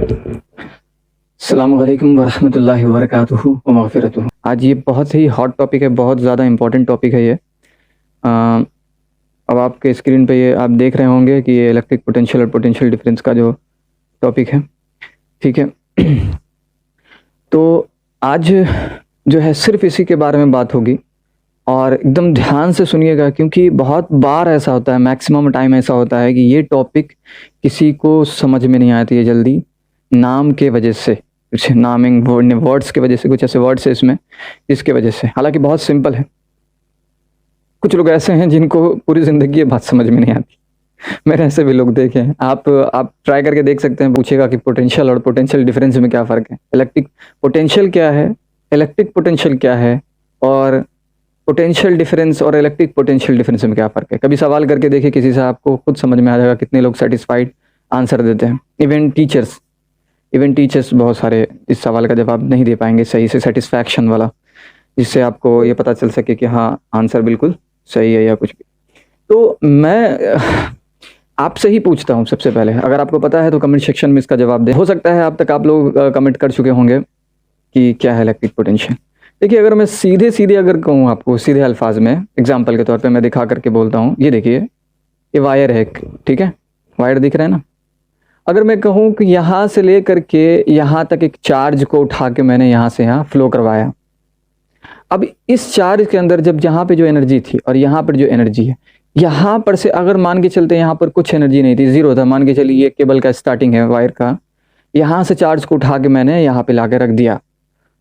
अस्सलामु अलैकुम वरहमतुल्लाहि वबरकातुहू व मग़फ़िरतुहू। आज ये बहुत ही हॉट टॉपिक है, बहुत ज़्यादा इम्पोर्टेंट टॉपिक है ये। अब आपके स्क्रीन पे ये आप देख रहे होंगे कि ये इलेक्ट्रिक पोटेंशियल और पोटेंशियल डिफरेंस का जो टॉपिक है, ठीक है। तो आज जो है सिर्फ इसी के बारे में बात होगी और एकदम ध्यान से सुनिएगा, क्योंकि बहुत बार ऐसा होता है, मैक्सिमम टाइम ऐसा होता है कि ये टॉपिक किसी को समझ में नहीं आती है जल्दी, नाम के वजह से, कुछ नामिंग वर्ड्स के वजह से, कुछ ऐसे वर्ड्स है इसमें जिसके वजह से। हालांकि बहुत सिंपल है। कुछ लोग ऐसे हैं जिनको पूरी ज़िंदगी ये बात समझ में नहीं आती। मैंने ऐसे भी लोग देखे हैं। आप ट्राई करके देख सकते हैं, पूछेगा कि पोटेंशियल और पोटेंशियल डिफरेंस में क्या फ़र्क है, इलेक्ट्रिक पोटेंशियल क्या है, इलेक्ट्रिक पोटेंशियल क्या है, और पोटेंशियल डिफरेंस और इलेक्ट्रिक पोटेंशियल डिफरेंस में क्या फ़र्क है। कभी सवाल करके देखिए किसी से, आपको खुद समझ में आ जाएगा कितने लोग सेटिस्फाइड आंसर देते हैं। इवन टीचर्स बहुत सारे इस सवाल का जवाब नहीं दे पाएंगे सही से, सेटिस्फैक्शन वाला, जिससे आपको ये पता चल सके कि हाँ आंसर बिल्कुल सही है या कुछ भी। तो मैं आपसे ही पूछता हूँ सबसे पहले, अगर आपको पता है तो कमेंट सेक्शन में इसका जवाब दें। हो सकता है अब तक आप लोग कमेंट कर चुके होंगे कि क्या है इलेक्ट्रिक पोटेंशियल। देखिए, अगर मैं सीधे अगर कहूँ आपको, सीधे अल्फाज में एग्जाम्पल के तौर पे मैं दिखा करके बोलता हूँ। ये देखिए, ये वायर है, ठीक है, वायर दिख रहा है ना। अगर मैं कहूँ कि यहाँ से ले करके यहाँ तक एक चार्ज को उठा के मैंने यहाँ से यहाँ फ्लो करवाया। अब इस चार्ज के अंदर जब यहाँ पे जो एनर्जी थी और यहाँ पर जो एनर्जी है, यहाँ पर से अगर मान के चलते यहाँ पर कुछ एनर्जी नहीं थी, जीरो था, मान के चलिए ये केबल का स्टार्टिंग है वायर का, यहाँ से चार्ज को उठा के मैंने यहाँ पे ला के रख दिया।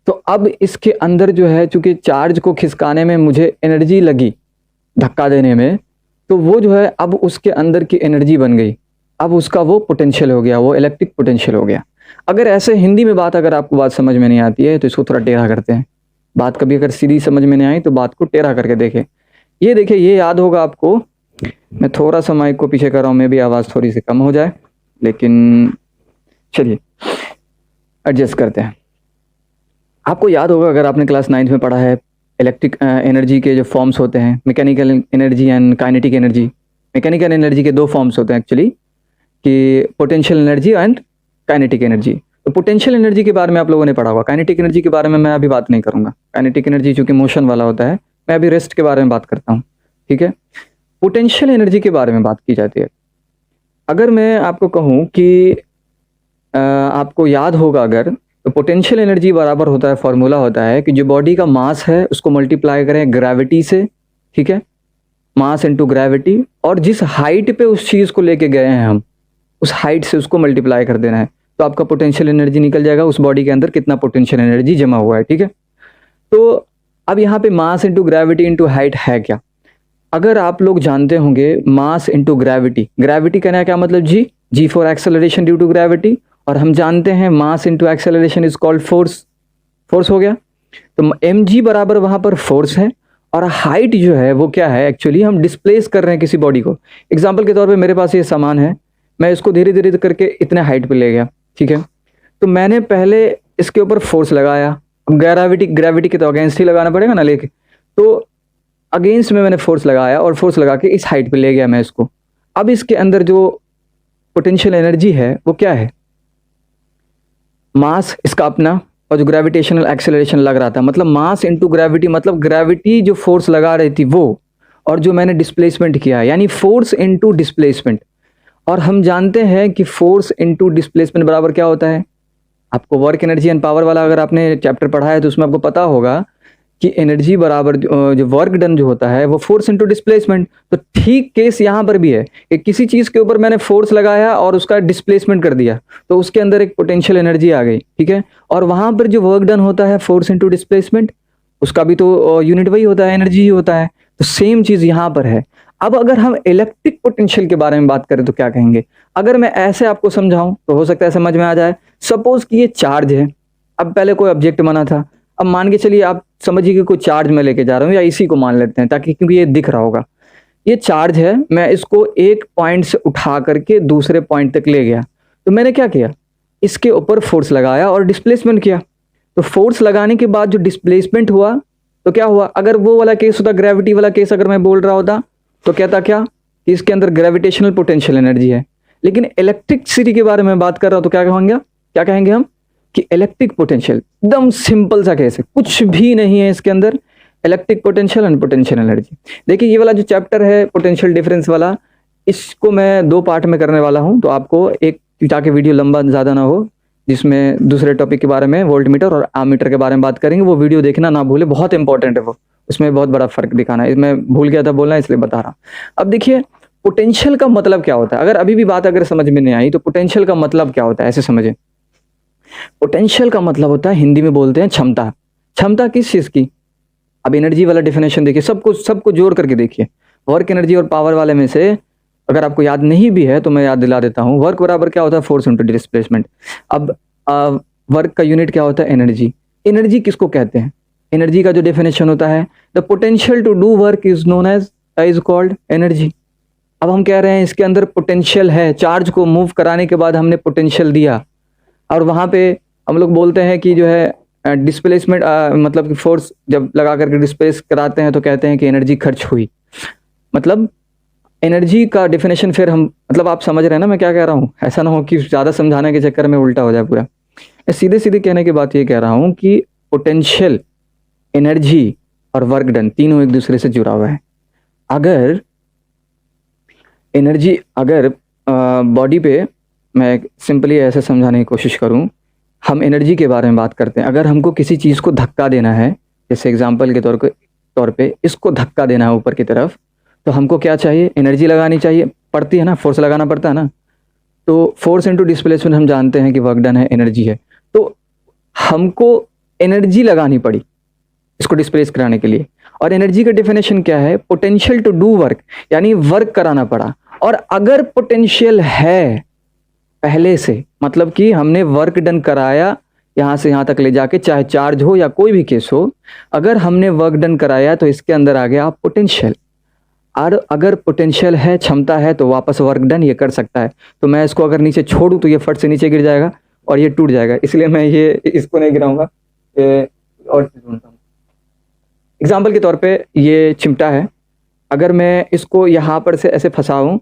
तो अब इसके अंदर जो है, चूंकि चार्ज को खिसकाने में मुझे एनर्जी लगी, धक्का देने में, तो वो जो है अब उसके अंदर की एनर्जी बन गई, अब उसका वो पोटेंशियल हो गया, वो इलेक्ट्रिक पोटेंशियल हो गया। अगर ऐसे हिंदी में बात, अगर आपको बात समझ में नहीं आती है तो इसको थोड़ा टेढ़ा करते हैं। बात कभी अगर सीधी समझ में नहीं आई तो बात को टेढ़ा करके देखें। ये देखिए, ये याद होगा आपको। मैं थोड़ा सा माइक को पीछे कर रहा हूँ, मे भी आवाज़ थोड़ी सी कम हो जाए, लेकिन चलिए एडजस्ट करते हैं। आपको याद होगा, अगर आपने क्लास 9th में पढ़ा है, इलेक्ट्रिक एनर्जी के जो फॉर्म्स होते हैं, mechanical energy and kinetic energy. Mechanical energy के दो फॉर्म्स होते हैं एक्चुअली, कि potential energy and kinetic energy. तो पोटेंशियल एनर्जी के बारे में आप लोगों ने पढ़ा होगा। काइनेटिक एनर्जी के बारे में मैं अभी बात नहीं करूंगा। काइनेटिक एनर्जी चूंकि मोशन वाला होता है, मैं अभी रेस्ट के बारे में बात करता हूँ, ठीक है। पोटेंशियल एनर्जी के बारे में बात की जाती है। अगर मैं आपको कहूँ कि आपको याद होगा, अगर तो पोटेंशियल एनर्जी बराबर होता है, फॉर्मूला होता है कि जो बॉडी का मास है उसको मल्टीप्लाई करें ग्रेविटी से, ठीक है, मास इनटू ग्रेविटी, और जिस हाइट पे उस चीज़ को लेके गए हैं हम, उस हाइट से उसको मल्टीप्लाई कर देना है, तो आपका पोटेंशियल एनर्जी निकल जाएगा, उस बॉडी के अंदर कितना पोटेंशियल एनर्जी जमा हुआ है, ठीक है। तो अब यहाँ पे mass into gravity into height है क्या। अगर आप लोग जानते होंगे मास इंटू ग्रेविटी, ग्रेविटी कहना है क्या मतलब, G for acceleration due to gravity, और हम जानते हैं mass into acceleration is called force हो गया। तो mg बराबर वहां पर फोर्स है, और हाइट जो है वो क्या है, एक्चुअली हम डिस्प्लेस कर रहे हैं किसी बॉडी को। एग्जांपल के तौर पे मेरे पास ये सामान है, मैं इसको धीरे धीरे करके इतने हाइट पे ले गया, ठीक है। तो मैंने पहले इसके ऊपर फोर्स लगाया, ग्रेविटी के तो अगेंस्ट ही लगाना पड़ेगा ना, लेके तो अगेंस्ट में मैंने फोर्स लगाया, और फोर्स लगा के इस हाइट पे ले गया मैं इसको। अब इसके अंदर जो पोटेंशियल एनर्जी है वो क्या है, मास इसका अपना, और जो ग्रेविटेशनल एक्सेलरेशन लग रहा था, मतलब मास इनटू ग्रेविटी, मतलब ग्रेविटी जो फोर्स लगा रही थी वो, और जो मैंने डिस्प्लेसमेंट किया, यानी फोर्स इनटू डिस्प्लेसमेंट। और हम जानते हैं कि फोर्स इनटू डिस्प्लेसमेंट बराबर क्या होता है। आपको वर्क एनर्जी एंड पावर वाला अगर आपने चैप्टर पढ़ा है तो उसमें आपको पता होगा कि एनर्जी बराबर जो वर्क डन जो होता है वो फोर्स इनटू डिस्प्लेसमेंट। तो ठीक केस यहाँ पर भी है कि किसी चीज़ के ऊपर मैंने फोर्स लगाया और उसका डिस्प्लेसमेंट कर दिया, तो उसके अंदर एक पोटेंशियल एनर्जी आ गई, ठीक है। और वहाँ पर जो वर्क डन होता है फोर्स इनटू डिस्प्लेसमेंट, उसका भी तो यूनिट वही होता है, एनर्जी ही होता है। तो सेम चीज़ यहाँ पर है। अब अगर हम इलेक्ट्रिक पोटेंशियल के बारे में बात करें तो क्या कहेंगे। अगर मैं ऐसे आपको समझाऊं तो हो सकता है समझ में आ जाए। सपोज कि ये चार्ज है, अब पहले कोई ऑब्जेक्ट बना था, अब मान के चलिए आप समझिए कि कोई चार्ज मैं लेके जा रहा हूँ, या इसी को मान लेते हैं ताकि, क्योंकि ये दिख रहा होगा, ये चार्ज है, मैं इसको एक पॉइंट से उठा करके दूसरे पॉइंट तक ले गया। तो मैंने क्या किया, इसके ऊपर फोर्स लगाया और डिस्प्लेसमेंट किया। तो फोर्स लगाने के बाद जो डिस्प्लेसमेंट हुआ तो क्या हुआ, अगर वो वाला केस होता, ग्रेविटी वाला केस अगर मैं बोल रहा होता, तो कहता क्या कि इसके अंदर ग्रेविटेशनल पोटेंशियल एनर्जी है। लेकिन इलेक्ट्रिसिटी के बारे में बात कर रहा हूं तो क्या कहूँगा, क्या कहेंगे हम कि इलेक्ट्रिक पोटेंशियल, एकदम सिंपल सा केस है, कुछ भी नहीं है इसके अंदर, electric potential and potential energy. देखिए ये वाला जो चैप्टर है पोटेंशियल डिफरेंस वाला, इसको मैं 2 पार्ट में करने वाला हूं, तो आपको एक, ताकि वीडियो लंबा ज़्यादा ना हो, जिसमें दूसरे टॉपिक के बारे में वोल्ट मीटर और आमीटर के बारे में बात करेंगे, वो वीडियो देखना ना भूले, बहुत इंपॉर्टेंट है वो, उसमें बहुत बड़ा फर्क दिखाना है, मैं भूल गया था बोलना इसलिए बता रहा हूँ। अब देखिए पोटेंशियल का मतलब क्या होता है, अगर अभी भी बात अगर समझ में नहीं आई तो पोटेंशियल का मतलब क्या होता है ऐसे समझे। पोटेंशियल का मतलब होता है, हिंदी में बोलते हैं क्षमता। क्षमता किस चीज की, अब एनर्जी वाला डेफिनेशन देखिए, सबको जोड़ करके देखिए, वर्क एनर्जी और पावर वाले में से अगर आपको याद नहीं भी है तो मैं याद दिला देता हूं, वर्क बराबर क्या होता है, फोर्स इनटू डिस्प्लेसमेंट। अब वर्क का यूनिट क्या होता है, एनर्जी। एनर्जी किसको कहते हैं, एनर्जी का जो डेफिनेशन होता है, the potential to do work is known as is called energy. अब हम कह रहे हैं इसके अंदर पोटेंशियल है, चार्ज को मूव कराने के बाद हमने पोटेंशियल दिया, और वहां पे हम लोग बोलते हैं कि जो है डिस्प्लेसमेंट, मतलब कि फोर्स जब लगा करके डिस्प्लेस कराते हैं तो कहते हैं कि एनर्जी खर्च हुई। मतलब एनर्जी का डेफिनेशन फिर हम, मतलब आप समझ रहे हैं ना मैं क्या कह रहा हूँ, ऐसा ना हो कि ज़्यादा समझाने के चक्कर में उल्टा हो जाए पूरा। मैं सीधे सीधे कहने की बात ये कह रहा हूँ कि पोटेंशियल, एनर्जी और वर्क डन तीनों एक दूसरे से जुड़ा हुआ है। अगर एनर्जी, अगर बॉडी पे, मैं सिंपली ऐसे समझाने की कोशिश करूं, हम एनर्जी के बारे में बात करते हैं, अगर हमको किसी चीज़ को धक्का देना है, जैसे एग्जांपल के तौर पे इसको धक्का देना है ऊपर की तरफ, तो हमको क्या चाहिए, एनर्जी लगानी चाहिए, पड़ती है ना, फोर्स लगाना पड़ता है ना। तो फोर्स इनटू डिस्प्लेसमेंट हम जानते हैं कि वर्क डन है, एनर्जी है, तो हमको एनर्जी लगानी पड़ी इसको डिस्प्लेस कराने के लिए। और एनर्जी का डेफिनेशन क्या है, पोटेंशियल टू डू वर्क, यानी वर्क कराना पड़ा। और अगर पोटेंशियल है पहले से, मतलब कि हमने वर्क डन कराया यहां से यहां तक ले जाके, चाहे चार्ज हो या कोई भी केस हो, अगर हमने वर्क डन कराया तो इसके अंदर आ गया पोटेंशियल। और अगर पोटेंशियल है, क्षमता है, तो वापस वर्क डन ये कर सकता है। तो मैं इसको अगर नीचे छोड़ूं तो ये फट से नीचे गिर जाएगा और ये टूट जाएगा, इसलिए मैं ये इसको नहीं गिराऊंगा, और ढूंढता हूं। एग्जाम्पल के तौर पे ये चिमटा है, अगर मैं इसको यहाँ पर से ऐसे फंसाऊं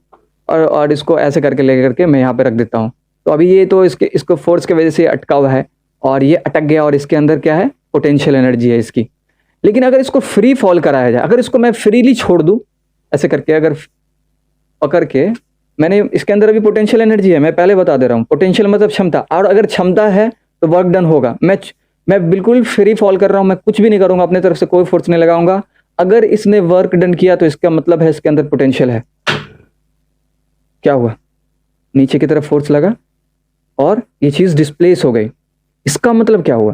और इसको ऐसे करके ले करके मैं यहाँ पे रख देता हूँ, तो अभी ये तो इसको फोर्स की वजह से अटका हुआ है और ये अटक गया, और इसके अंदर क्या है, पोटेंशियल एनर्जी है इसकी। लेकिन अगर इसको फ्री फॉल कराया जाए, अगर इसको मैं फ्रीली छोड़ दूं ऐसे करके, अगर पकड़ के, मैंने इसके अंदर अभी पोटेंशियल एनर्जी है, मैं पहले बता दे रहा हूँ, पोटेंशियल मतलब क्षमता, और अगर क्षमता है तो वर्क डन होगा। मैं बिल्कुल फ्री फॉल कर रहा हूँ, मैं कुछ भी नहीं करूंगा, अपने तरफ से कोई फोर्स नहीं लगाऊंगा। अगर इसने वर्क डन किया तो इसका मतलब है इसके अंदर पोटेंशियल है। क्या हुआ, नीचे की तरफ फोर्स लगा और ये चीज डिस्प्लेस हो गई। इसका मतलब क्या हुआ,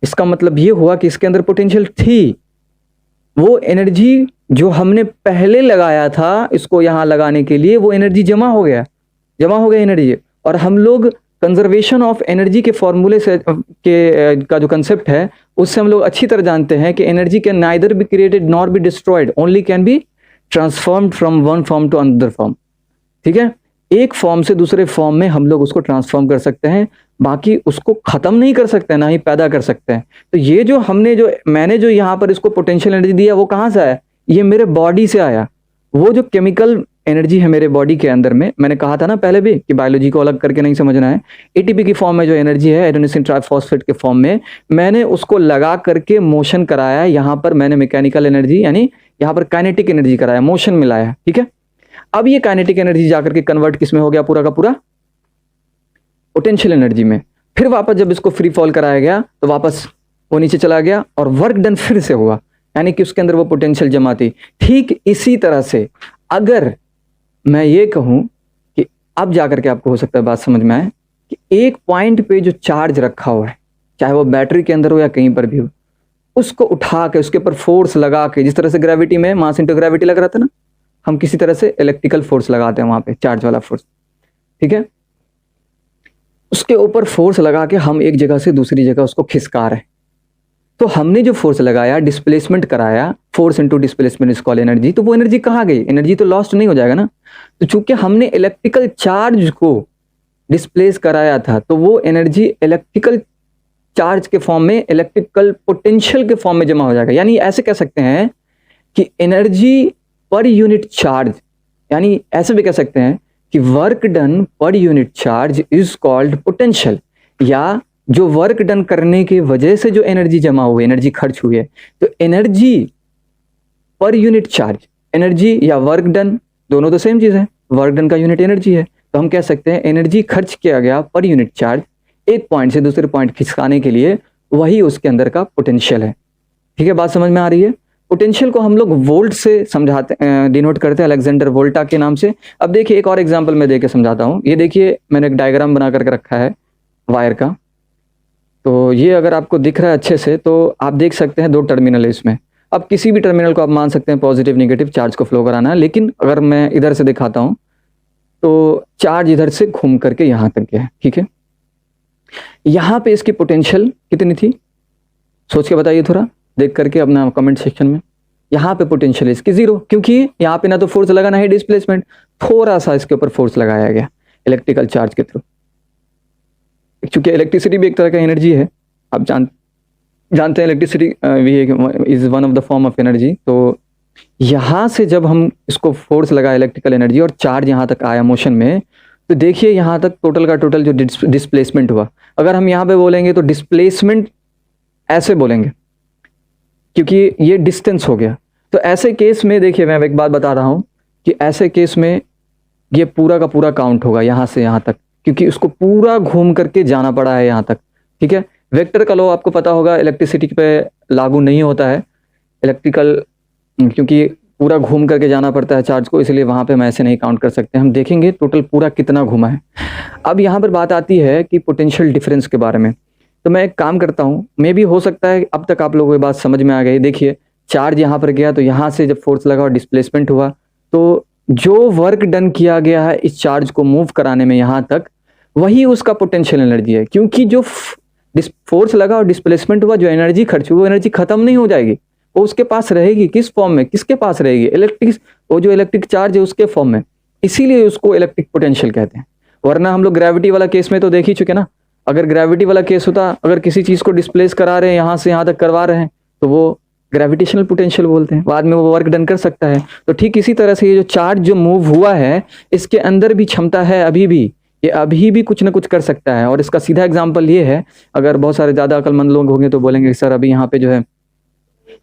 इसका मतलब ये हुआ कि इसके अंदर पोटेंशियल थी, वो एनर्जी जो हमने पहले लगाया था इसको यहां लगाने के लिए, वो एनर्जी जमा हो गया एनर्जी। और हम लोग कंजर्वेशन ऑफ एनर्जी के फॉर्मूले से का जो कंसेप्ट है, उससे हम लोग अच्छी तरह जानते हैं कि energy can neither be created nor be destroyed, only can be transformed from one form to another form. ठीक है, एक फॉर्म से दूसरे फॉर्म में हम लोग उसको ट्रांसफॉर्म कर सकते हैं, बाकी उसको खत्म नहीं कर सकते, ना ही पैदा कर सकते हैं। तो ये जो मैंने जो यहाँ पर इसको पोटेंशियल एनर्जी दिया, वो कहाँ से आया, ये मेरे बॉडी से आया। वो जो केमिकल एनर्जी है मेरे बॉडी के अंदर में, मैंने कहा था ना पहले भी कि बायोलॉजी को अलग करके नहीं समझना है, एटीपी की फॉर्म में जो एनर्जी है, एडेनोसिन ट्राइफॉस्फेट के फॉर्म में, मैंने उसको लगा करके मोशन कराया। यहाँ पर मैंने मैकेनिकल एनर्जी, यानी यहाँ पर काइनेटिक एनर्जी कराया, मोशन मिलाया। ठीक है, अब ये काइनेटिक एनर्जी जाकर के कन्वर्ट किस में हो गया, पूरा का पूरा पोटेंशियल एनर्जी में। फिर वापस जब इसको फ्री फॉल कराया गया तो वापस वो नीचे चला गया और वर्क डन फिर से हुआ, यानी कि उसके अंदर वो पोटेंशियल जमा थी। ठीक इसी तरह से अगर मैं ये कहूं कि अब जाकर के आपको हो सकता है बात समझ में आए कि एक पॉइंट पे जो चार्ज रखा हुआ है, चाहे वो बैटरी के अंदर हो या कहीं पर भी हो, उसको उठा के उसके ऊपर फोर्स लगा के, जिस तरह से ग्रेविटी में मास इंटू ग्रेविटी लग रहा था ना, हम किसी तरह से इलेक्ट्रिकल फोर्स लगाते हैं वहां पे, चार्ज वाला फोर्स। ठीक है, उसके ऊपर फोर्स लगा के हम एक जगह से दूसरी जगह उसको खिसका रहे हैं। तो हमने जो फोर्स लगाया, डिस्प्लेसमेंट कराया, force into displacement is called energy. तो वो एनर्जी कहाँ गई, एनर्जी तो लॉस्ट नहीं हो जाएगा ना। तो चूंकि हमने इलेक्ट्रिकल चार्ज को डिस्प्लेस कराया था, तो वो एनर्जी इलेक्ट्रिकल चार्ज के फॉर्म में, इलेक्ट्रिकल पोटेंशियल के फॉर्म में जमा हो जाएगा। यानी ऐसे कह सकते हैं कि एनर्जी पर यूनिट चार्ज, यानी ऐसे भी कह सकते हैं कि work done per unit charge is called potential. या जो वर्क डन करने की वजह से जो एनर्जी जमा हुई, एनर्जी खर्च हुई है, तो energy per unit charge, energy या वर्क डन दोनों तो सेम चीज है, वर्क डन का यूनिट एनर्जी है, तो हम कह सकते हैं एनर्जी खर्च किया गया पर यूनिट चार्ज एक पॉइंट से दूसरे पॉइंट खिसकाने के लिए, वही उसके अंदर का पोटेंशियल है। ठीक है, बात समझ में आ रही है। पोटेंशियल को हम लोग वोल्ट से समझाते, डिनोट करते हैं, अलेक्जेंडर वोल्टा के नाम से। अब देखिए एक और एग्जांपल मैं देके समझाता हूँ। ये देखिए मैंने एक डायग्राम बना करके रखा है वायर का, तो ये अगर आपको दिख रहा है अच्छे से तो आप देख सकते हैं दो टर्मिनल है इसमें। अब किसी भी टर्मिनल को आप मान सकते हैं पॉजिटिव निगेटिव चार्ज को फ्लो कराना है, लेकिन अगर मैं इधर से दिखाता हूँ तो चार्ज इधर से घूम करके यहाँ तक गया है। ठीक है, यहाँ पे इसकी पोटेंशियल कितनी थी, सोच के बताइए थोड़ा, देख करके अपना कमेंट सेक्शन में। यहाँ पे पोटेंशियल है इसकी 0, क्योंकि यहाँ पे ना तो फोर्स लगा ना ही डिस्प्लेसमेंट, थोड़ा सा इसके ऊपर फोर्स लगाया गया इलेक्ट्रिकल चार्ज के थ्रू। क्योंकि इलेक्ट्रिसिटी भी एक तरह का एनर्जी है, आप जानते हैं electricity is one of the form of energy. तो यहाँ से जब हम इसको फोर्स लगा इलेक्ट्रिकल एनर्जी और चार्ज यहाँ तक आया मोशन में, तो देखिए यहाँ तक टोटल का टोटल जो डिस्प्लेसमेंट हुआ, अगर हम यहाँ पे बोलेंगे तो डिस्प्लेसमेंट ऐसे बोलेंगे क्योंकि ये डिस्टेंस हो गया। तो ऐसे केस में देखिए मैं एक बात बता रहा हूँ कि ऐसे केस में ये पूरा का पूरा काउंट होगा यहाँ से यहाँ तक, क्योंकि उसको पूरा घूम करके जाना पड़ा है यहाँ तक। ठीक है, वेक्टर का लॉ आपको पता होगा इलेक्ट्रिसिटी पे लागू नहीं होता है इलेक्ट्रिकल, क्योंकि पूरा घूम करके जाना पड़ता है चार्ज को, इसलिए वहाँ पे हम ऐसे नहीं काउंट कर सकते। हम देखेंगे टोटल पूरा कितना घुमा है। अब यहाँ पर बात आती है कि पोटेंशियल डिफरेंस के बारे में। तो मैं एक काम करता हूँ, मे भी हो सकता है अब तक आप लोगों को ये बात समझ में आ गई। देखिए चार्ज यहाँ पर गया, तो यहाँ से जब फोर्स लगा और डिस्प्लेसमेंट हुआ, तो जो वर्क डन किया गया है इस चार्ज को मूव कराने में यहाँ तक, वही उसका पोटेंशियल एनर्जी है। क्योंकि जो फोर्स लगा और डिस्प्लेसमेंट हुआ, जो एनर्जी खर्च हुई, वो एनर्जी खत्म नहीं हो जाएगी, वो उसके पास रहेगी। किस फॉर्म में, किसके पास रहेगी, इलेक्ट्रिक, वो जो इलेक्ट्रिक चार्ज है उसके फॉर्म में, इसीलिए उसको इलेक्ट्रिक पोटेंशियल कहते हैं। वरना हम लोग ग्रेविटी वाला केस में तो देख ही चुके ना, अगर ग्रेविटी वाला केस होता, अगर किसी चीज को डिस्प्लेस करा रहे हैं यहाँ से यहाँ तक करवा रहे हैं, तो वो ग्रेविटेशनल पोटेंशियल बोलते हैं, बाद में वो वर्क डन कर सकता है। तो ठीक इसी तरह से ये जो चार्ज जो मूव हुआ है, इसके अंदर भी क्षमता है अभी भी, ये अभी भी कुछ ना कुछ कर सकता है। और इसका सीधा एग्जांपल ये है, अगर बहुत सारे ज़्यादा अक्लमंद लोग होंगे तो बोलेंगे सर अभी यहाँ पे जो है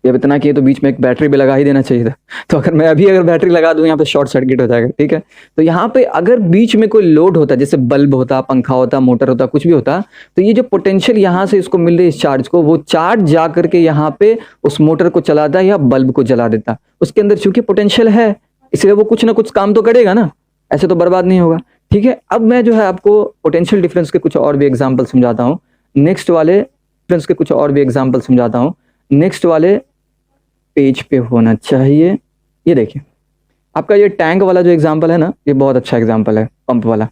ये इतना किए तो बीच में एक बैटरी भी लगा ही देना चाहिए था। तो अगर मैं अभी अगर बैटरी लगा दूं यहाँ पे शॉर्ट सर्किट हो जाएगा। ठीक है, तो यहाँ पे अगर बीच में कोई लोड होता, जैसे बल्ब होता, पंखा होता, मोटर होता, कुछ भी होता, तो ये जो पोटेंशियल यहाँ से इसको मिल रही है इस चार्ज को, वो चार्ज जा करके यहाँ पे उस मोटर को चलाता या बल्ब को जला देता। उसके अंदर चूंकि पोटेंशियल है, इसलिए वो कुछ ना कुछ काम तो करेगा ना, ऐसे तो बर्बाद नहीं होगा। ठीक है, अब मैं जो है आपको पोटेंशियल डिफरेंस के कुछ और भी एग्जाम्पल समझाता हूँ। नेक्स्ट वाले डिफरेंस के कुछ और भी एग्जाम्पल समझाता हूँ, नेक्स्ट वाले पेज पे होना चाहिए। ये देखिए आपका ये टैंक वाला जो एग्जांपल है ना, ये बहुत अच्छा एग्जांपल है, पंप वाला।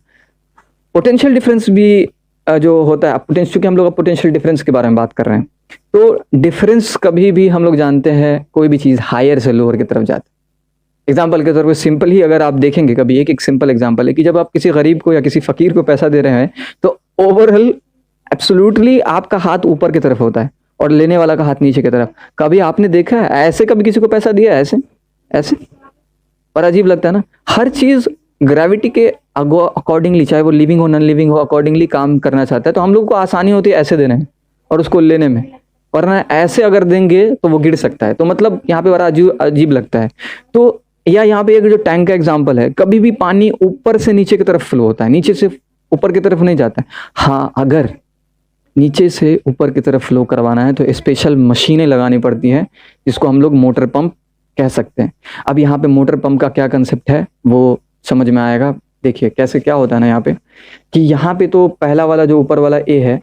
पोटेंशियल डिफरेंस भी जो होता है, पोटेंशियल, क्योंकि हम लोग पोटेंशियल डिफरेंस के बारे में बात कर रहे हैं, तो डिफरेंस कभी भी हम लोग जानते हैं कोई भी चीज़ हायर से लोअर की तरफ जाती है। एग्जाम्पल के तौर पर सिंपल ही अगर आप देखेंगे कभी, एक सिंपल एग्जाम्पल है कि जब आप किसी गरीब को या किसी फकीर को पैसा दे रहे हैं, तो ओवरऑल एब्सोल्युटली आपका हाथ ऊपर की तरफ होता है और लेने वाला का हाथ नीचे की तरफ। कभी आपने देखा है ऐसे, कभी किसी को पैसा दिया ऐसे ऐसे? और अजीब लगता है ना। हर चीज ग्रेविटी के अकॉर्डिंगली, चाहे वो लिविंग हो नॉन लिविंग हो, अकॉर्डिंगली काम करना चाहता है। तो हम लोग को आसानी होती है ऐसे देने में और उसको लेने में, वरना ऐसे अगर देंगे तो वो गिर सकता है। तो मतलब यहाँ पे बड़ा अजीब लगता है। तो या यहाँ पे एक जो टैंक का एग्जाम्पल है, कभी भी पानी ऊपर से नीचे की तरफ फ्लो होता है, नीचे से ऊपर की तरफ नहीं जाता है। हाँ, अगर नीचे से ऊपर की तरफ फ्लो करवाना है तो स्पेशल मशीनें लगानी पड़ती हैं, जिसको हम लोग मोटर पंप कह सकते हैं। अब यहाँ पे मोटर पंप का क्या कंसेप्ट है वो समझ में आएगा। देखिए कैसे क्या होता है ना यहाँ पे, कि यहाँ पे तो पहला वाला जो ऊपर वाला ए है,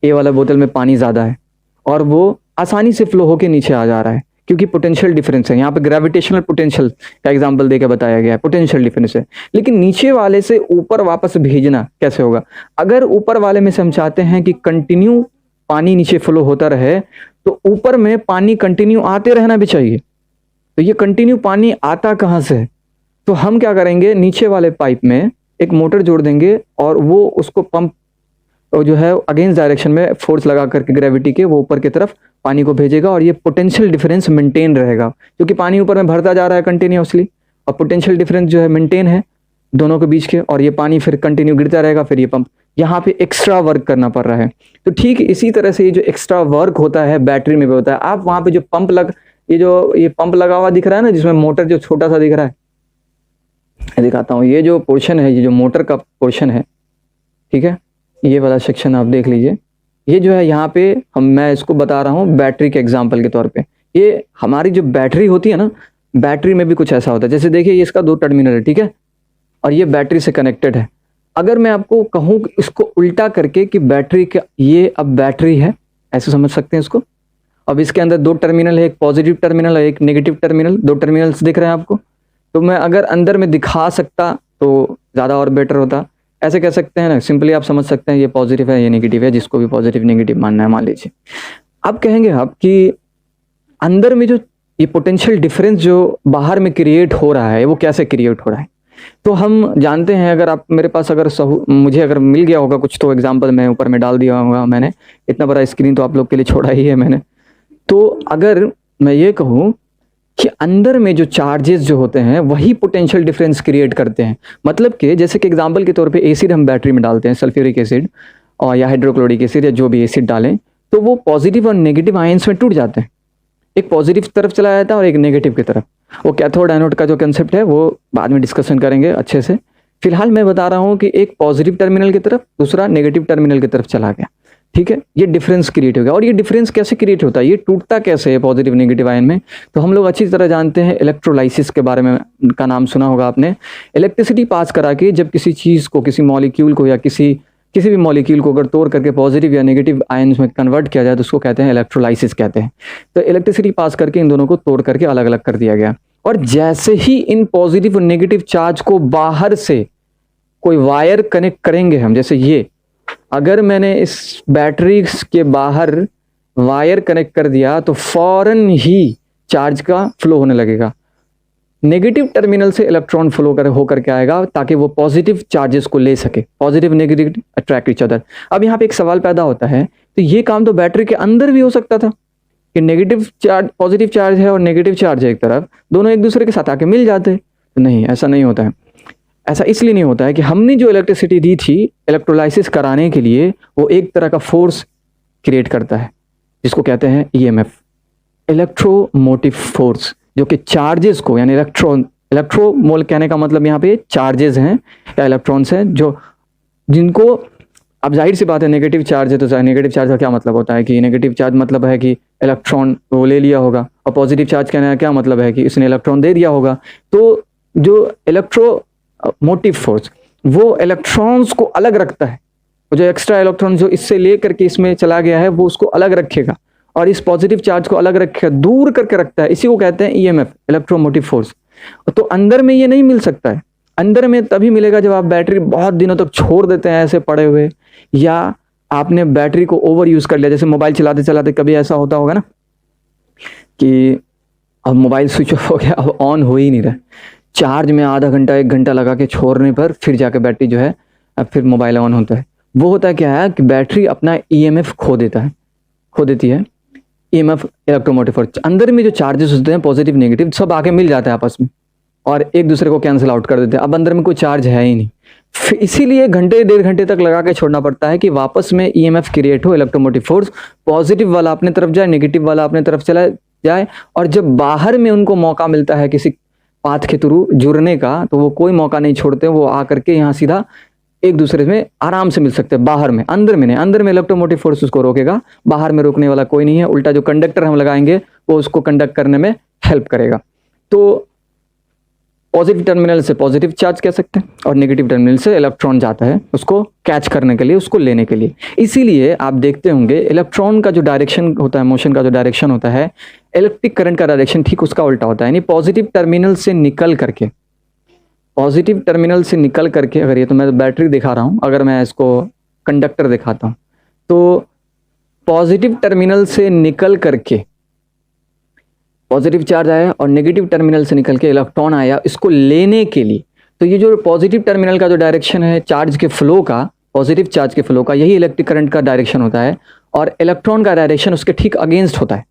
ए वाला बोतल में पानी ज़्यादा है और वो आसानी से फ्लो होके नीचे आ जा रहा है, क्योंकि पोटेंशियल डिफरेंस है। यहाँ पे ग्रेविटेशनल पोटेंशियल का एग्जांपल देकर बताया गया है, पोटेंशियल डिफरेंस है। लेकिन नीचे वाले से ऊपर वापस भेजना कैसे होगा? अगर ऊपर वाले में से हम चाहते हैं कि कंटिन्यू पानी नीचे फ्लो होता रहे, तो ऊपर में पानी कंटिन्यू आते रहना भी चाहिए। तो ये कंटिन्यू पानी आता कहाँ से है? तो हम क्या करेंगे, नीचे वाले पाइप में एक मोटर जोड़ देंगे और वो उसको पंप जो है अगेंस्ट डायरेक्शन में फोर्स लगा करके ग्रेविटी के, वो ऊपर की तरफ पानी को भेजेगा और ये पोटेंशियल डिफरेंस मेंटेन रहेगा, क्योंकि पानी ऊपर में भरता जा रहा है कंटिन्यूअसली और पोटेंशियल डिफरेंस जो है मेंटेन है दोनों के बीच के, और ये पानी फिर कंटिन्यू गिरता रहेगा, फिर ये पंप यहाँ पे एक्स्ट्रा वर्क करना पड़ रहा है। तो ठीक इसी तरह से ये जो एक्स्ट्रा वर्क होता है बैटरी में भी होता है। आप वहाँ पे जो ये पंप लगा हुआ दिख रहा है ना, जिसमें मोटर जो छोटा सा दिख रहा है, मैं दिखाता हूँ। ये जो पोर्शन है, ये जो मोटर का पोर्शन है, ठीक है, ये वाला सेक्शन आप देख लीजिए। ये जो है यहाँ पे मैं इसको बता रहा हूँ बैटरी के एग्जाम्पल के तौर पे। ये हमारी जो बैटरी होती है ना, बैटरी में भी कुछ ऐसा होता है। जैसे देखिए ये इसका 2 टर्मिनल है, ठीक है, और ये बैटरी से कनेक्टेड है। अगर मैं आपको कहूँ इसको उल्टा करके कि बैटरी का ये अब बैटरी है, ऐसे समझ सकते हैं इसको। अब इसके अंदर 2 टर्मिनल है, एक पॉजिटिव टर्मिनल और एक नेगेटिव टर्मिनल, 2 टर्मिनल्स दिख रहे हैं आपको। तो मैं अगर अंदर में दिखा सकता तो ज़्यादा और बेटर होता। ऐसे कह सकते हैं ना, सिंपली आप समझ सकते हैं ये पॉजिटिव है, ये नेगेटिव है, जिसको भी पॉजिटिव नेगेटिव मानना है मान लीजिए। अब कहेंगे आप कि अंदर में जो ये पोटेंशियल डिफरेंस जो बाहर में क्रिएट हो रहा है वो कैसे क्रिएट हो रहा है। तो हम जानते हैं, अगर आप मेरे पास मुझे अगर मिल गया होगा कुछ तो एग्जांपल मैं ऊपर में डाल दिया होगा मैंने। इतना बड़ा स्क्रीन तो आप लोग के लिए छोड़ा ही है मैंने। तो अगर मैं ये कहूँ कि अंदर में जो चार्जेस जो होते हैं वही पोटेंशियल डिफरेंस क्रिएट करते हैं। मतलब कि जैसे कि एग्जांपल के तौर पे एसिड हम बैटरी में डालते हैं, सल्फ्यूरिक एसिड और या हाइड्रोक्लोरिक एसिड या जो भी एसिड डालें, तो वो पॉजिटिव और नेगेटिव आयंस में टूट जाते हैं। एक पॉजिटिव तरफ चला जाता है और एक नेगेटिव की तरफ। वो कैथोड एनोड का जो कंसेप्ट है वो बाद में डिस्कशन करेंगे अच्छे से। फिलहाल मैं बता रहा हूँ कि एक पॉजिटिव टर्मिनल की तरफ, दूसरा नेगेटिव टर्मिनल की तरफ चला गया, ठीक है। ये डिफरेंस क्रिएट हो गया। और ये डिफरेंस कैसे क्रिएट होता है, ये टूटता कैसे है पॉजिटिव नेगेटिव आयन में, तो हम लोग अच्छी तरह जानते हैं। इलेक्ट्रोलाइसिस के बारे में का नाम सुना होगा आपने। इलेक्ट्रिसिटी पास करा के जब किसी चीज़ को, किसी मॉलिक्यूल को या किसी भी मॉलिक्यूल को अगर तोड़ करके पॉजिटिव या नेगेटिव आयन्स में कन्वर्ट किया जाए तो उसको कहते हैं इलेक्ट्रोलाइसिस कहते हैं। तो इलेक्ट्रिसिटी पास करके इन दोनों को तोड़ करके अलग अलग कर दिया गया। और जैसे ही इन पॉजिटिव और नेगेटिव चार्ज को बाहर से कोई वायर कनेक्ट करेंगे हम, जैसे ये अगर मैंने इस बैटरी के बाहर वायर कनेक्ट कर दिया तो फौरन ही चार्ज का फ्लो होने लगेगा। नेगेटिव टर्मिनल से इलेक्ट्रॉन फ्लो होकर के आएगा ताकि वो पॉजिटिव चार्जेस को ले सके। Positive negative attract each other. अब यहाँ पे एक सवाल पैदा होता है, तो ये काम तो बैटरी के अंदर भी हो सकता था कि नेगेटिव चार्ज, पॉजिटिव चार्ज है और नेगेटिव चार्ज है एक तरफ, दोनों एक दूसरे के साथ आके मिल जाते। तो नहीं, ऐसा नहीं होता है। ऐसा इसलिए नहीं होता है कि हमने जो इलेक्ट्रिसिटी दी थी इलेक्ट्रोलाइसिस कराने के लिए, वो एक तरह का फोर्स क्रिएट करता है जिसको कहते हैं ईएमएफ, इलेक्ट्रोमोटिव फोर्स, जो कि चार्जेस को, यानी इलेक्ट्रोमोल कहने का मतलब यहाँ पे चार्जेस हैं या इलेक्ट्रॉन्स हैं, जो जिनको, अब जाहिर सी बात है नेगेटिव चार्ज है तो नेगेटिव चार्ज का क्या मतलब होता है कि नेगेटिव चार्ज मतलब है कि इलेक्ट्रॉन वो ले लिया होगा, और पॉजिटिव चार्ज कहने का क्या मतलब है कि इसने इलेक्ट्रॉन दे दिया होगा। तो जो इलेक्ट्रोमोटिव फोर्स वो इलेक्ट्रॉन्स को अलग रखता है, जो एक्स्ट्रा इलेक्ट्रॉन जो इससे ले करके इसमें चला गया है वो उसको अलग रखेगा और इस पॉजिटिव चार्ज को अलग रखेगा, दूर करके रखता है। इसी को कहते हैं ईएमएफ, इलेक्ट्रोमोटिव फोर्स। तो अंदर में ये नहीं मिल सकता है। अंदर में तभी मिलेगा जब आप बैटरी बहुत दिनों तक छोड़ देते हैं ऐसे पड़े हुए, या आपने बैटरी को ओवर यूज कर लिया। जैसे मोबाइल चलाते चलाते कभी ऐसा होता होगा ना कि अब मोबाइल स्विच ऑफ हो गया, अब ऑन हो ही नहीं रहा, चार्ज में आधा घंटा 1 घंटा लगा के छोड़ने पर फिर जाके बैटरी जो है अब फिर मोबाइल ऑन होता है। वो होता है क्या है कि बैटरी अपना ईएमएफ खो देती है। ईएमएफ इलेक्ट्रोमोटिव फोर्स, अंदर में जो चार्जेस होते हैं पॉजिटिव नेगेटिव सब आके मिल जाते हैं आपस में और एक दूसरे को कैंसिल आउट कर देते हैं। अब अंदर में कोई चार्ज है ही नहीं, इसीलिए घंटे 1.5 घंटे तक लगा के छोड़ना पड़ता है कि वापस में ईएमएफ क्रिएट हो, इलेक्ट्रोमोटिव फोर्स, पॉजिटिव वाला अपने तरफ जाए, नेगेटिव वाला अपने तरफ चला जाए। और जब बाहर में उनको मौका मिलता है किसी पाथ के थ्रू जुड़ने का, तो वो कोई मौका नहीं छोड़ते, वो आ करके यहाँ सीधा एक दूसरे में आराम से मिल सकते हैं। बाहर में, अंदर में नहीं। अंदर में इलेक्ट्रोमोटिव फोर्स उसको रोकेगा, बाहर में रोकने वाला कोई नहीं है। उल्टा जो कंडक्टर हम लगाएंगे वो उसको कंडक्ट करने में हेल्प करेगा। तो पॉजिटिव टर्मिनल से पॉजिटिव चार्ज कह सकते हैं और नेगेटिव टर्मिनल से इलेक्ट्रॉन जाता है उसको कैच करने के लिए, उसको लेने के लिए। इसीलिए आप देखते होंगे इलेक्ट्रॉन का जो डायरेक्शन होता है, मोशन का जो डायरेक्शन होता है, इलेक्ट्रिक करंट का डायरेक्शन ठीक उसका उल्टा होता है। यानी पॉजिटिव टर्मिनल से निकल करके, अगर ये तो मैं बैटरी दिखा रहा हूँ, अगर मैं इसको कंडक्टर दिखाता हूँ, तो पॉजिटिव टर्मिनल से निकल करके पॉजिटिव चार्ज आया और नेगेटिव टर्मिनल से निकल के इलेक्ट्रॉन आया इसको लेने के लिए। तो ये जो पॉजिटिव टर्मिनल का जो डायरेक्शन है चार्ज के फ्लो का, पॉजिटिव चार्ज के फ्लो का, यही इलेक्ट्रिक करंट का डायरेक्शन होता है। और इलेक्ट्रॉन का डायरेक्शन उसके ठीक अगेंस्ट होता है।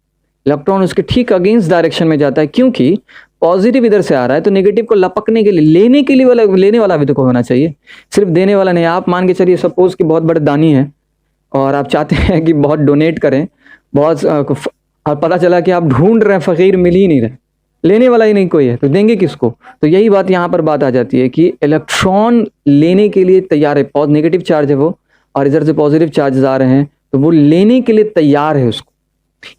इलेक्ट्रॉन उसके ठीक अगेंस्ट डायरेक्शन में जाता है, क्योंकि पॉजिटिव इधर से आ रहा है तो नेगेटिव को लपकने के लिए, लेने के लिए वाला, लेने वाला भी तो कोई होना चाहिए, सिर्फ देने वाला नहीं। आप मान के चलिए सपोज कि बहुत बड़े दानी है और आप चाहते हैं कि बहुत डोनेट करें, बहुत और पता चला कि आप ढूंढ रहे हैं, फकीर मिल ही नहीं रहे, लेने वाला ही नहीं कोई है, तो देंगे किसको? तो यही बात यहाँ पर बात आ जाती है कि इलेक्ट्रॉन लेने के लिए तैयार है, नेगेटिव चार्ज है वो, और इधर से पॉजिटिव चार्जेस आ रहे हैं तो वो लेने के लिए तैयार है उसको।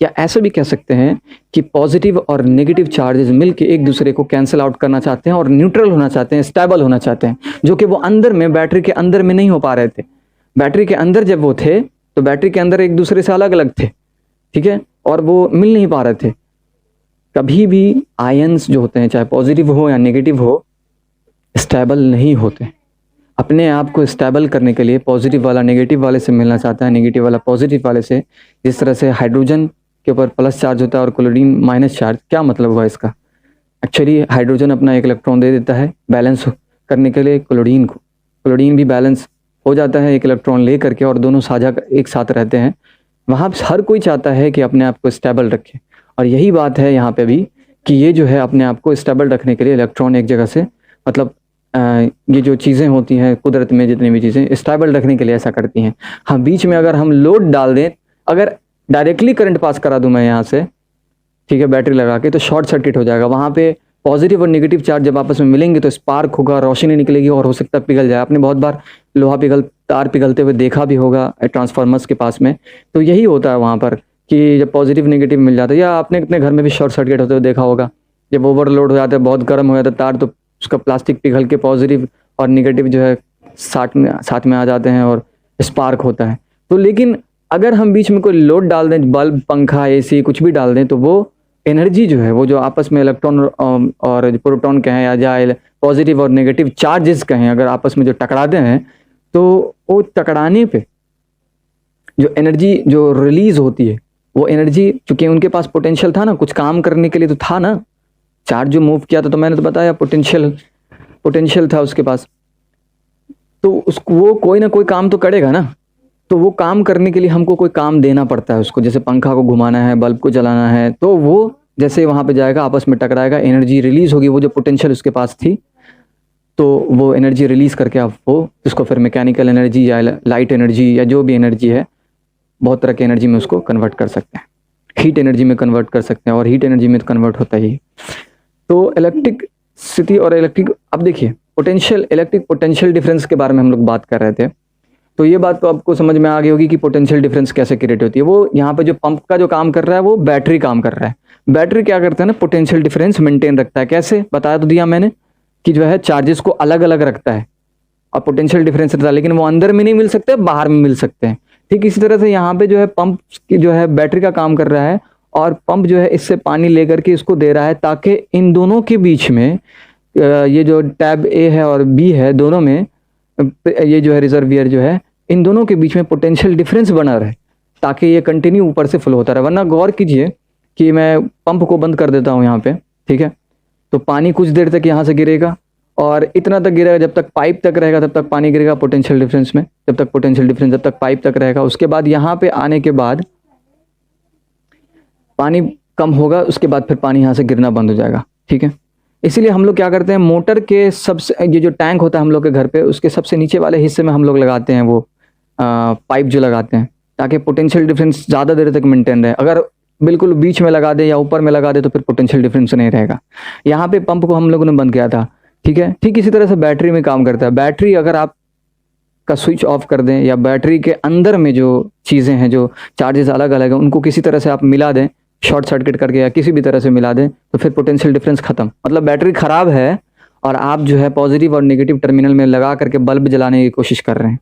या ऐसा भी कह सकते हैं कि पॉजिटिव और नेगेटिव चार्जेस मिलके एक दूसरे को कैंसिल आउट करना चाहते हैं और न्यूट्रल होना चाहते हैं, स्टेबल होना चाहते हैं, जो कि वो अंदर में, बैटरी के अंदर में नहीं हो पा रहे थे। बैटरी के अंदर जब वो थे तो बैटरी के अंदर एक दूसरे से अलग अलग थे, ठीक है, और वो मिल नहीं पा रहे थे। कभी भी आयंस जो होते हैं, चाहे पॉजिटिव हो या नेगेटिव हो, स्टेबल नहीं होते। अपने आप को स्टेबल करने के लिए पॉजिटिव वाला नेगेटिव वाले से मिलना चाहता है, नेगेटिव वाला पॉजिटिव वाले से। जिस तरह से हाइड्रोजन के ऊपर प्लस चार्ज होता है और क्लोरीन माइनस चार्ज, क्या मतलब हुआ इसका? एक्चुअली हाइड्रोजन अपना एक इलेक्ट्रॉन दे देता है बैलेंस करने के लिए क्लोरीन को, क्लोरीन भी बैलेंस हो जाता है एक इलेक्ट्रॉन ले करके, और दोनों साझा एक साथ रहते हैं। वहाँ हर कोई चाहता है कि अपने आप को स्टेबल रखे, और यही बात है यहाँ पे भी कि ये जो है अपने आप को स्टेबल रखने के लिए इलेक्ट्रॉन एक जगह से, मतलब ये जो चीज़ें होती हैं कुदरत में, जितनी भी चीज़ें स्टेबल रखने के लिए ऐसा करती हैं। हाँ, बीच में अगर हम लोड डाल दें, अगर डायरेक्टली करंट पास करा दूं मैं यहाँ से, ठीक है, बैटरी लगा के, तो शॉर्ट सर्किट हो जाएगा। वहाँ पे पॉजिटिव और नेगेटिव चार्ज जब आपस में मिलेंगे तो स्पार्क होगा, रोशनी निकलेगी और हो सकता है पिघल जाए। आपने बहुत बार लोहा तार पिघलते हुए देखा भी होगा ट्रांसफार्मर्स के पास में। तो यही होता है वहाँ पर कि जब पॉजिटिव नेगेटिव मिल जाता है, या आपने अपने घर में भी शॉर्ट सर्किट होते हुए देखा होगा, जब ओवरलोड हो जाता है, बहुत गर्म हो जाता है तार, तो उसका प्लास्टिक पिघल के पॉजिटिव और नेगेटिव जो है साथ में आ जाते हैं और स्पार्क होता है। तो लेकिन अगर हम बीच में कोई लोड डाल दें, बल्ब, पंखा, एसी, कुछ भी डाल दें, तो वो एनर्जी जो है, वो जो आपस में इलेक्ट्रॉन और प्रोटॉन कहें या जाए पॉजिटिव और नेगेटिव चार्जेस कहें, अगर आपस में जो टकराते हैं, तो वो टकराने पे जो एनर्जी जो रिलीज होती है, वो एनर्जी, चूंकि उनके पास पोटेंशियल था ना, कुछ काम करने के लिए तो था ना, चार्ज जो मूव किया था, तो मैंने तो बताया पोटेंशियल था उसके पास, तो उसको वो कोई ना कोई काम तो करेगा ना। तो वो काम करने के लिए हमको कोई काम देना पड़ता है उसको, जैसे पंखा को घुमाना है, बल्ब को जलाना है, तो वो जैसे वहाँ पे जाएगा, आपस में टकराएगा, एनर्जी रिलीज होगी, वो जो पोटेंशियल उसके पास थी, तो वो एनर्जी रिलीज करके आप वो उसको फिर मैकेनिकल एनर्जी या लाइट एनर्जी या जो भी एनर्जी है, बहुत तरह की एनर्जी में उसको कन्वर्ट कर सकते हैं, हीट एनर्जी में कन्वर्ट कर सकते हैं, और हीट एनर्जी में तो कन्वर्ट होता ही है। तो इलेक्ट्रिसिटी और अब देखिए इलेक्ट्रिक पोटेंशियल डिफरेंस के बारे में हम लोग बात कर रहे थे। तो ये बात तो आपको समझ में आ गई होगी कि पोटेंशियल डिफरेंस कैसे क्रिएट होती है। वो यहाँ पे जो पंप का जो काम कर रहा है, वो बैटरी काम कर रहा है। बैटरी क्या करता है ना, पोटेंशियल डिफरेंस मेंटेन रखता है। कैसे बता तो दिया मैंने कि जो है चार्जेस को अलग अलग रखता है और पोटेंशियल डिफरेंस रहता है, लेकिन वो अंदर में नहीं मिल सकते, बाहर में मिल सकते हैं। ठीक इसी तरह से यहाँ पे जो है पंप की जो है बैटरी का काम कर रहा है, और पंप जो है इससे पानी लेकर के इसको दे रहा है, ताकि इन दोनों के बीच में ये जो टैब ए है और बी है, दोनों में ये जो है रिजर्वियर जो है, इन दोनों के बीच में पोटेंशियल डिफरेंस बना रहे, ताकि ये कंटिन्यू ऊपर से फ्लो होता रहे। वरना गौर कीजिए कि मैं पंप को बंद कर देता हूँ यहाँ पे, ठीक है, तो पानी कुछ देर तक यहाँ से गिरेगा और इतना तक गिरेगा, जब तक पाइप तक रहेगा तब तक पानी गिरेगा पोटेंशियल डिफरेंस में, जब तक पाइप तक रहेगा। उसके बाद यहाँ पे आने के बाद पानी कम होगा, उसके बाद फिर पानी यहाँ से गिरना बंद हो जाएगा, ठीक है। इसीलिए हम लोग क्या करते हैं, मोटर के सबसे, ये जो टैंक होता है हम लोग के घर पे, उसके सबसे नीचे वाले हिस्से में हम लोग लगाते हैं वो पाइप जो लगाते हैं, ताकि पोटेंशियल डिफरेंस ज़्यादा देर तक मेंटेन रहे। अगर बिल्कुल बीच में लगा दे या ऊपर में लगा दे तो फिर पोटेंशियल डिफरेंस नहीं रहेगा। यहाँ पे पंप को हम लोगों ने बंद किया था, ठीक है। ठीक इसी तरह से बैटरी में काम करता है। बैटरी अगर आप का स्विच ऑफ कर दें, या बैटरी के अंदर में जो चीज़ें हैं, जो चार्जेस अलग अलग हैं, उनको किसी तरह से आप मिला दें, शॉर्ट सर्किट करके या किसी भी तरह से मिला दें, तो फिर पोटेंशियल डिफरेंस खत्म। मतलब बैटरी खराब है और आप जो है पॉजिटिव और नेगेटिव टर्मिनल में लगा करके बल्ब जलाने की कोशिश कर रहे हैं।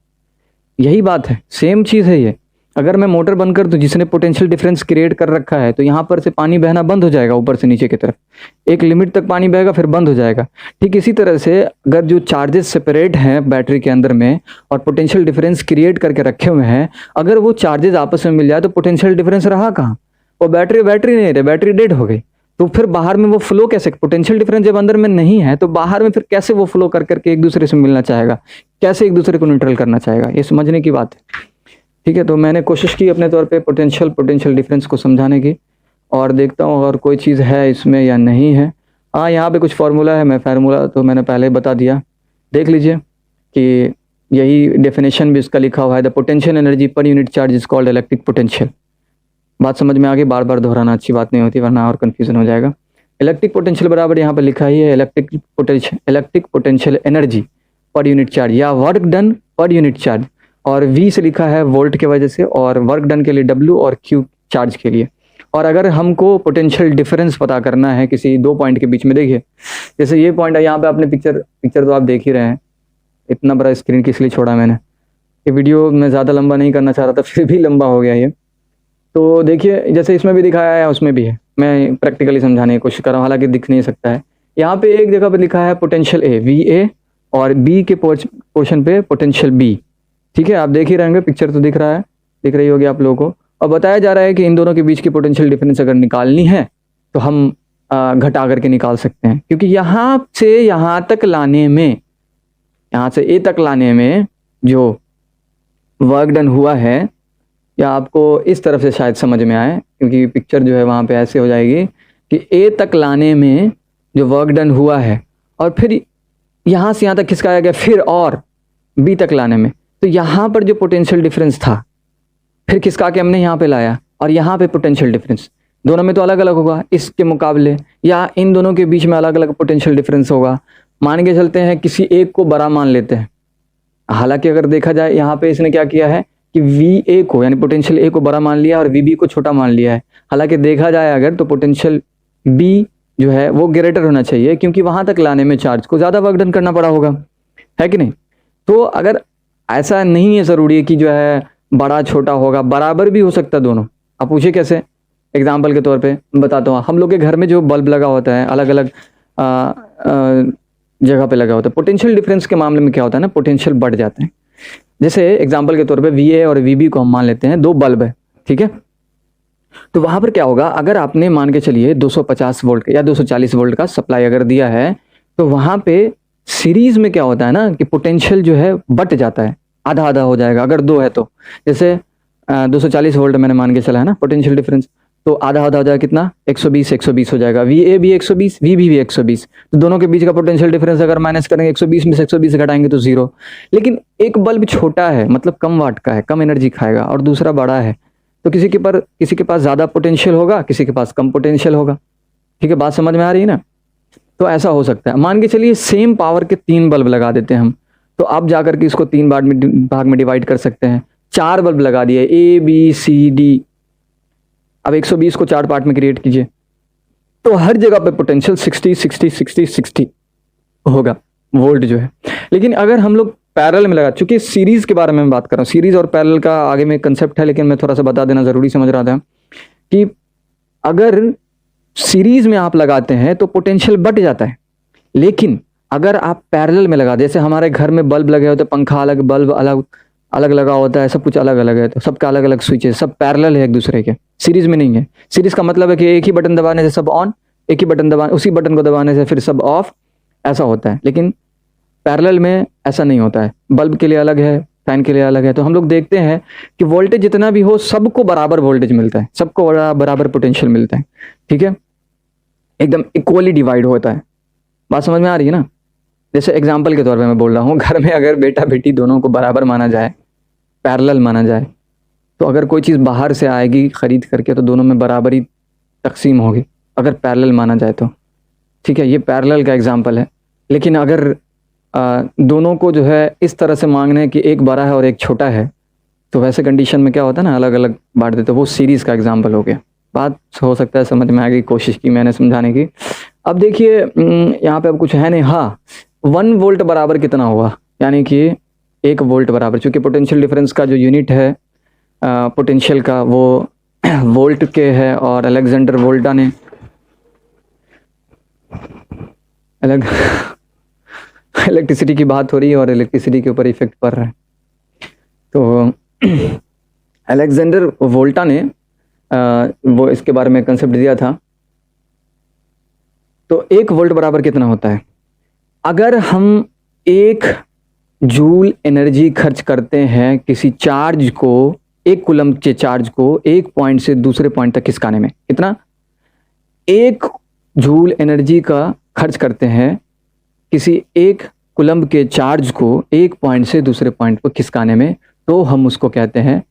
यही बात है, सेम चीज़ है ये। अगर मैं मोटर बंद कर दूं जिसने पोटेंशियल डिफरेंस क्रिएट कर रखा है, तो यहाँ पर से पानी बहना बंद हो जाएगा, ऊपर से नीचे की तरफ एक लिमिट तक पानी बहेगा, फिर बंद हो जाएगा। ठीक इसी तरह से अगर जो चार्जेस सेपरेट हैं बैटरी के अंदर में और पोटेंशियल डिफरेंस क्रिएट करके रखे हुए हैं, अगर वो चार्जेस आपस में मिल जाए तो पोटेंशियल डिफरेंस रहा कहाँ, वो बैटरी नहीं रही, बैटरी डेड हो गई। तो फिर बाहर में वो फ्लो कैसे, पोटेंशियल डिफरेंस जब अंदर में नहीं है तो बाहर में फिर कैसे वो फ्लो कर करके एक दूसरे से मिलना चाहेगा, कैसे एक दूसरे को न्यूट्रल करना चाहेगा, ये समझने की बात है। ठीक है, तो मैंने कोशिश की अपने तौर पे पोटेंशियल डिफरेंस को समझाने की, और देखता हूँ अगर कोई चीज़ है इसमें या नहीं है, हाँ, यहाँ पे कुछ फार्मूला है, मैं फार्मूला तो मैंने पहले ही बता दिया, देख लीजिए कि यही डेफिनेशन भी इसका लिखा हुआ है, the potential energy per unit charge is called electric potential. बात समझ में आ गई, बार बार दोहराना अच्छी बात नहीं होती वरना और कन्फ्यूजन हो जाएगा। इलेक्ट्रिक पोटेंशियल बराबर यहाँ पे लिखा ही है electric potential energy per unit charge या work done per unit charge, और V से लिखा है वोल्ट के वजह से, और वर्क डन के लिए W और Q चार्ज के लिए। और अगर हमको पोटेंशियल डिफरेंस पता करना है किसी दो पॉइंट के बीच में, देखिए जैसे ये पॉइंट है, यहाँ पे आपने पिक्चर तो आप देख ही रहे हैं, इतना बड़ा स्क्रीन किस लिए छोड़ा मैंने, ये वीडियो मैं ज़्यादा लंबा नहीं करना चाह रहा था, फिर भी लंबा हो गया ये। तो देखिए जैसे इसमें भी दिखाया है उसमें भी है, मैं प्रैक्टिकली समझाने की कोशिश कर रहा हूँ, हालांकि दिख नहीं सकता है। यहाँ पे एक जगह पे लिखा है पोटेंशियल A VA, और B के पोर्शन पे पोटेंशियल B, ठीक है, आप देख ही रहेंगे, पिक्चर तो दिख रहा है, दिख रही होगी आप लोगों को। और बताया जा रहा है कि इन दोनों के बीच की पोटेंशियल डिफरेंस अगर निकालनी है तो हम घटा करके निकाल सकते हैं, क्योंकि यहाँ से यहाँ तक लाने में, यहाँ से A तक लाने में जो वर्क डन हुआ है, या आपको इस तरफ से शायद समझ में आए, क्योंकि पिक्चर जो है वहाँ पे ऐसे हो जाएगी कि A तक लाने में जो वर्क डन हुआ है, और फिर यहाँ से यहाँ तक खिसकाया गया, फिर और B तक लाने में, तो यहाँ पर जो पोटेंशियल डिफरेंस था फिर खिसका के हमने यहाँ पे लाया, और यहाँ पे पोटेंशियल डिफरेंस दोनों में तो अलग अलग होगा इसके मुकाबले, या इन दोनों के बीच में अलग अलग पोटेंशियल डिफरेंस होगा। मान के चलते हैं किसी एक को बड़ा मान लेते हैं, हालांकि अगर देखा जाए यहाँ पे इसने क्या किया है कि VA को यानी पोटेंशियल A को बड़ा मान लिया और VB को छोटा मान लिया है। हालांकि देखा जाए अगर तो पोटेंशियल B जो है वो ग्रेटर होना चाहिए, क्योंकि वहां तक लाने में चार्ज को ज़्यादा वर्क डन करना पड़ा होगा, है कि नहीं। तो अगर ऐसा नहीं है ज़रूरी कि जो है बड़ा छोटा होगा, बराबर भी हो सकता है दोनों। आप पूछे कैसे, एग्जाम्पल के तौर पे बताता हूँ, हम लोग के घर में जो बल्ब लगा होता है अलग अलग जगह पे लगा होता है, पोटेंशियल डिफरेंस के मामले में क्या होता है ना, पोटेंशियल बढ़ जाते हैं। जैसे एग्जाम्पल के तौर पे VA और VB को हम मान लेते हैं, दो बल्ब है, ठीक है। तो वहां पर क्या होगा, अगर आपने मान के चलिए 250 वोल्ट या 240 वोल्ट का सप्लाई अगर दिया है, तो वहां पे सीरीज में क्या होता है ना कि पोटेंशियल जो है बट जाता है, आधा आधा हो जाएगा अगर दो है तो। जैसे 240 वोल्ट मैंने मान के चला है ना पोटेंशियल डिफरेंस, तो आधा आधा हो जाएगा कितना, 120 हो जाएगा। VA भी 120, VB भी 120, तो दोनों के बीच का पोटेंशियल डिफरेंस अगर माइनस करेंगे 120 में से 120 घटाएंगे तो 0। लेकिन एक बल्ब छोटा है, मतलब कम वाट का है, कम एनर्जी खाएगा, और दूसरा बड़ा है, तो किसी के पास ज़्यादा पोटेंशियल होगा, किसी के पास कम पोटेंशियल होगा, ठीक है, बात समझ में आ रही है ना। तो ऐसा हो सकता है। मान के चलिए सेम पावर के 3 बल्ब लगा देते हैं हम, तो आप जाकर के इसको 3 भाग में डिवाइड कर सकते हैं। 4 बल्ब लगा दिए A B C D, अब 120 को 4 पार्ट में क्रिएट कीजिए, तो हर जगह पे पोटेंशियल 60 60 60 60 होगा वोल्ट जो है। लेकिन अगर हम लोग पैरेलल में लगा, चूंकि सीरीज के बारे में मैं बात कर रहा हूँ, सीरीज और पैरेलल का आगे में कंसेप्ट है, लेकिन मैं थोड़ा सा बता देना जरूरी समझ रहा था कि अगर सीरीज में आप लगाते हैं तो पोटेंशियल बढ़ जाता है, लेकिन अगर आप पैरेलल में लगा, जैसे हमारे घर में बल्ब लगे होते हैं, पंखा अलग, बल्ब अलग अलग लगा होता है, सब कुछ अलग अलग है, तो सबका अलग अलग स्विच है, सब पैरेलल है एक दूसरे के, सीरीज में नहीं है। सीरीज का मतलब है कि एक ही बटन दबाने से सब ऑन, एक ही बटन दबाने, उसी बटन को दबाने से फिर सब ऑफ, ऐसा होता है। लेकिन पैरेलल में ऐसा नहीं होता है, बल्ब के लिए अलग है, फैन के लिए अलग है। तो हम लोग देखते हैं कि वोल्टेज जितना भी हो सबको बराबर वोल्टेज मिलता है, सबको बराबर पोटेंशियल मिलता है, ठीक है, एकदम इक्वली डिवाइड होता है। बात समझ में आ रही है ना। जैसे एग्जाम्पल के तौर पे मैं बोल रहा हूँ, घर में अगर बेटा बेटी दोनों को बराबर माना जाए, पैरेलल माना जाए, तो अगर कोई चीज़ बाहर से आएगी खरीद करके तो दोनों में बराबरी तकसीम होगी, अगर पैरेलल माना जाए तो, ठीक है, ये पैरेलल का एग्जाम्पल है। लेकिन अगर दोनों को जो है इस तरह से मांगने कि एक बड़ा है और एक छोटा है, तो वैसे कंडीशन में क्या होता है ना, अलग अलग बांट देते, वो सीरीज़ का एग्जाम्पल हो गया। बात हो सकता है समझ में आ गई, कोशिश की मैंने समझाने की। अब देखिए यहाँ पे अब कुछ है नहीं, हाँ 1 वोल्ट बराबर कितना हुआ, यानी कि 1 वोल्ट बराबर, चूँकि पोटेंशियल डिफरेंस का जो यूनिट है पोटेंशियल का वो वोल्ट के है, और अलेक्जेंडर वोल्टा ने इलेक्ट्रिसिटी की बात हो रही है और इलेक्ट्रिसिटी के ऊपर इफेक्ट पड़ रहा है, तो अलेक्जेंडर वोल्टा ने वो इसके बारे में कंसेप्ट दिया था। तो 1 वोल्ट बराबर कितना होता है, अगर हम 1 जूल एनर्जी खर्च करते हैं किसी चार्ज को, 1 कूलम के चार्ज को एक पॉइंट से दूसरे पॉइंट तक खिसकाने में, कितना, 1 जूल एनर्जी का खर्च करते हैं किसी एक कूलम्ब के चार्ज को एक पॉइंट से दूसरे पॉइंट पर खिसकाने में, तो हम उसको कहते हैं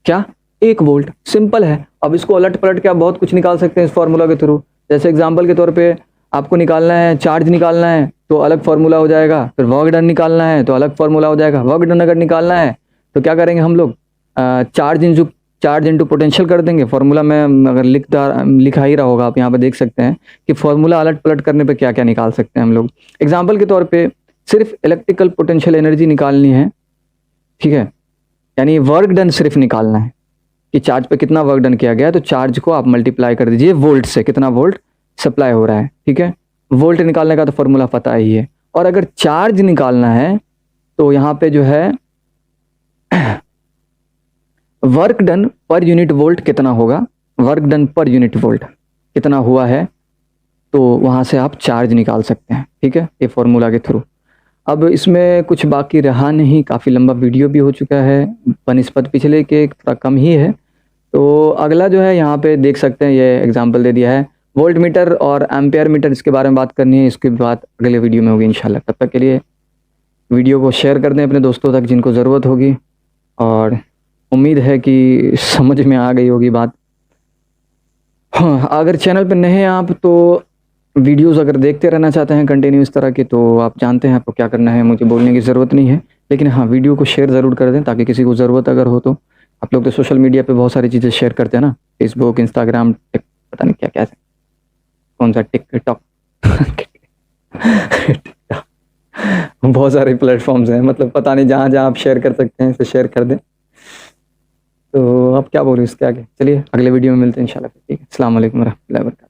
क्या? 1 वोल्ट। सिंपल है। अब इसको उलट पलट के आप बहुत कुछ निकाल सकते हैं इस फार्मूला के थ्रू। जैसे एग्जांपल के तौर पे आपको निकालना है चार्ज निकालना है तो अलग फार्मूला हो जाएगा, फिर वर्क डन निकालना है तो अलग फार्मूला हो जाएगा। वर्क डन अगर निकालना है तो क्या करेंगे हम लोग? चार्ज इंटू पोटेंशियल कर देंगे। फार्मूला में अगर लिखा ही रहा होगा, आप यहाँ पे देख सकते हैं कि फार्मूला अलट पलट करने पे क्या क्या निकाल सकते हैं हम लोग। एग्जाम्पल के तौर पे सिर्फ इलेक्ट्रिकल पोटेंशियल एनर्जी निकालनी है, ठीक है, यानी वर्क डन सिर्फ निकालना है कि चार्ज पे कितना वर्क डन किया गया है, तो चार्ज को आप मल्टीप्लाई कर दीजिए वोल्ट से, कितना वोल्ट सप्लाई हो रहा है, ठीक है। वोल्ट निकालने का तो फॉर्मूला पता ही है। और अगर चार्ज निकालना है तो यहाँ पे जो है work done per unit volt कितना होगा, work done per unit volt कितना हुआ है, तो वहाँ से आप चार्ज निकाल सकते हैं, ठीक है, ये फॉर्मूला के थ्रू। अब इसमें कुछ बाकी रहा नहीं, काफ़ी लंबा वीडियो भी हो चुका है, बनिस्बत पिछले के थोड़ा कम ही है। तो अगला जो है यहाँ पे देख सकते हैं, ये एग्जांपल दे दिया है वोल्ट मीटर और एम्पेयर मीटर, इसके बारे में बात करनी है, इसकी बात अगले वीडियो में होगी इंशाल्लाह। तब तक के लिए वीडियो को शेयर कर दें अपने दोस्तों तक जिनको ज़रूरत होगी, और उम्मीद है कि समझ में आ गई होगी बात। हाँ, अगर चैनल पर नए हैं आप तो वीडियोस अगर देखते रहना चाहते हैं कंटिन्यू इस तरह के, तो आप जानते हैं आपको क्या करना है, मुझे बोलने की ज़रूरत नहीं है। लेकिन हाँ, वीडियो को शेयर ज़रूर कर दें ताकि किसी को ज़रूरत अगर हो तो। आप लोग तो सोशल मीडिया पे बहुत सारी चीज़ें शेयर करते हैं ना, फेसबुक, इंस्टाग्राम, पता नहीं क्या क्या है, कौन सा टिकटॉक बहुत सारे प्लेटफॉर्म्स हैं, मतलब पता नहीं जहाँ जहाँ आप शेयर कर सकते हैं इसे शेयर कर दें। तो अब क्या बोलूँ इसके आगे, चलिए अगले वीडियो में मिलते हैं इंशाल्लाह। ठीक है, अस्सलाम वालेकुम रहमतुल्लाहि व बरकातहू।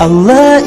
Allah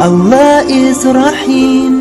Allah is Rahim.